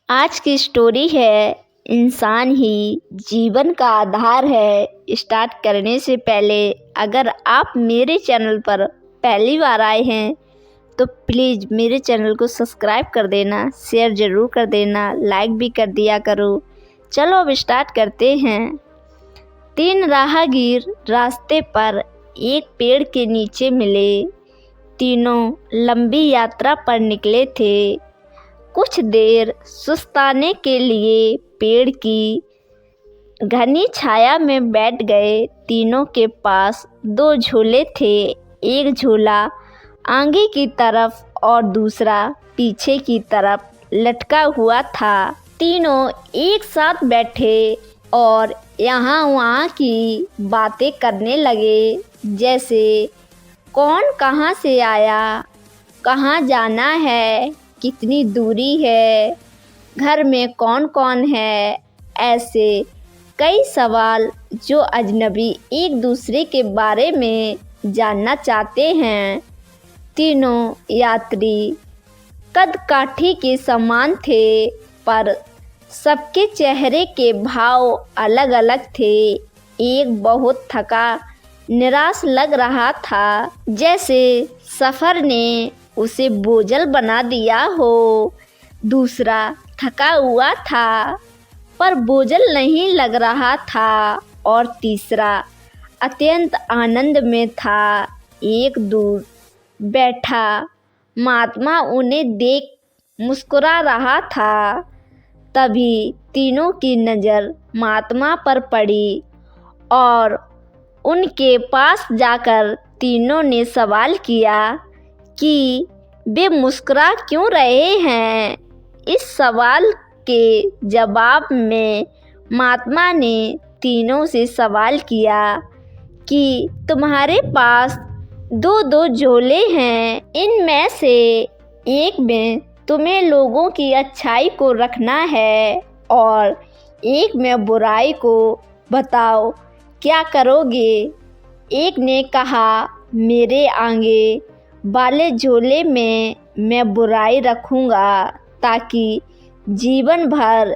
आज की स्टोरी है इंसान ही जीवन का आधार है। स्टार्ट करने से पहले अगर आप मेरे चैनल पर पहली बार आए हैं तो प्लीज़ मेरे चैनल को सब्सक्राइब कर देना, शेयर ज़रूर कर देना, लाइक भी कर दिया करो। चलो अब स्टार्ट करते हैं। 3 राहगीर रास्ते पर एक पेड़ के नीचे मिले। तीनों लंबी यात्रा पर निकले थे। कुछ देर सुस्ताने के लिए पेड़ की घनी छाया में बैठ गए। तीनों के पास 2 झोले थे, एक झोला आगे की तरफ और दूसरा पीछे की तरफ लटका हुआ था। तीनों एक साथ बैठे और यहाँ वहाँ की बातें करने लगे, जैसे कौन कहाँ से आया, कहाँ जाना है, कितनी दूरी है, घर में कौन कौन है। ऐसे कई सवाल जो अजनबी एक दूसरे के बारे में जानना चाहते हैं। तीनों यात्री कद काठी के समान थे, पर सबके चेहरे के भाव अलग अलग थे। एक बहुत थका निराश लग रहा था, जैसे सफ़र ने उसे बोझल बना दिया हो। दूसरा थका हुआ था पर बोझल नहीं लग रहा था, और तीसरा अत्यंत आनंद में था। एक दूर बैठा महात्मा उन्हें देख मुस्कुरा रहा था। तभी तीनों की नज़र महात्मा पर पड़ी और उनके पास जाकर तीनों ने सवाल किया कि वे मुस्कुरा क्यों रहे हैं। इस सवाल के जवाब में महात्मा ने तीनों से सवाल किया कि तुम्हारे पास 2 झोले हैं, इनमें से एक में तुम्हें लोगों की अच्छाई को रखना है और एक में बुराई को। बताओ क्या करोगे। एक ने कहा, मेरे आगे वाले झोले में मैं बुराई रखूँगा ताकि जीवन भर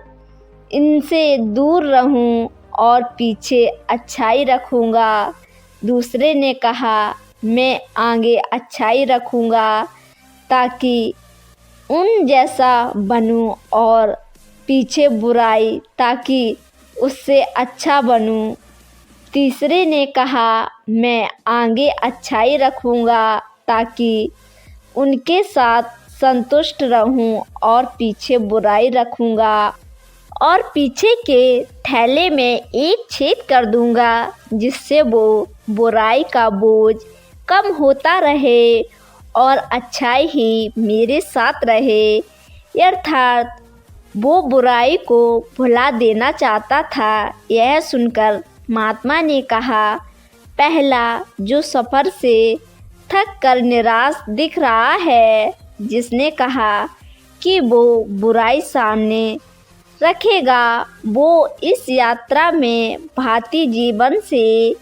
इनसे दूर रहूं, और पीछे अच्छाई रखूँगा। दूसरे ने कहा, मैं आगे अच्छाई रखूँगा ताकि उन जैसा बनूं, और पीछे बुराई ताकि उससे अच्छा बनूं। तीसरे ने कहा, मैं आगे अच्छाई रखूँगा ताकि उनके साथ संतुष्ट रहूं, और पीछे बुराई रखूँगा और पीछे के थैले में एक छेद कर दूँगा, जिससे वो बुराई का बोझ कम होता रहे और अच्छाई ही मेरे साथ रहे। अर्थात वो बुराई को भुला देना चाहता था। यह सुनकर महात्मा ने कहा, पहला जो सफ़र से थक कर निराश दिख रहा है, जिसने कहा कि वो बुराई सामने रखेगा, वो इस यात्रा में भांति जीवन से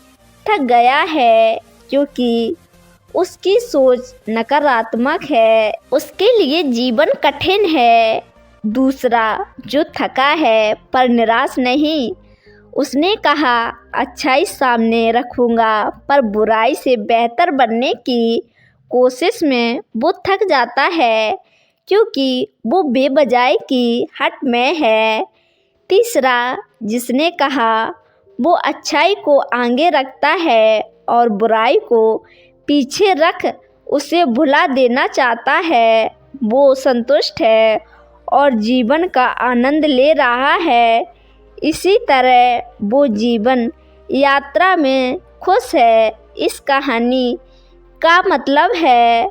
थक गया है, क्योंकि उसकी सोच नकारात्मक है, उसके लिए जीवन कठिन है। दूसरा जो थका है पर निराश नहीं, उसने कहा, अच्छाई सामने रखूँगा पर बुराई से बेहतर बनने की कोशिश में वो थक जाता है, क्योंकि वो बेवजह की हट में है। तीसरा जिसने कहा, वो अच्छाई को आगे रखता है और बुराई को पीछे रख उसे भुला देना चाहता है, वो संतुष्ट है और जीवन का आनंद ले रहा है। इसी तरह वो जीवन यात्रा में खुश है। इस कहानी का मतलब है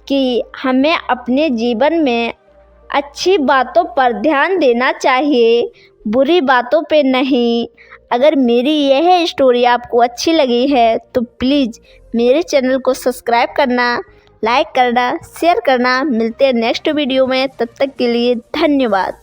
कि हमें अपने जीवन में अच्छी बातों पर ध्यान देना चाहिए, बुरी बातों पे नहीं। अगर मेरी यह स्टोरी आपको अच्छी लगी है तो प्लीज़ मेरे चैनल को सब्सक्राइब करना, लाइक करना, शेयर करना। मिलते हैं नेक्स्ट वीडियो में, तब तक के लिए धन्यवाद।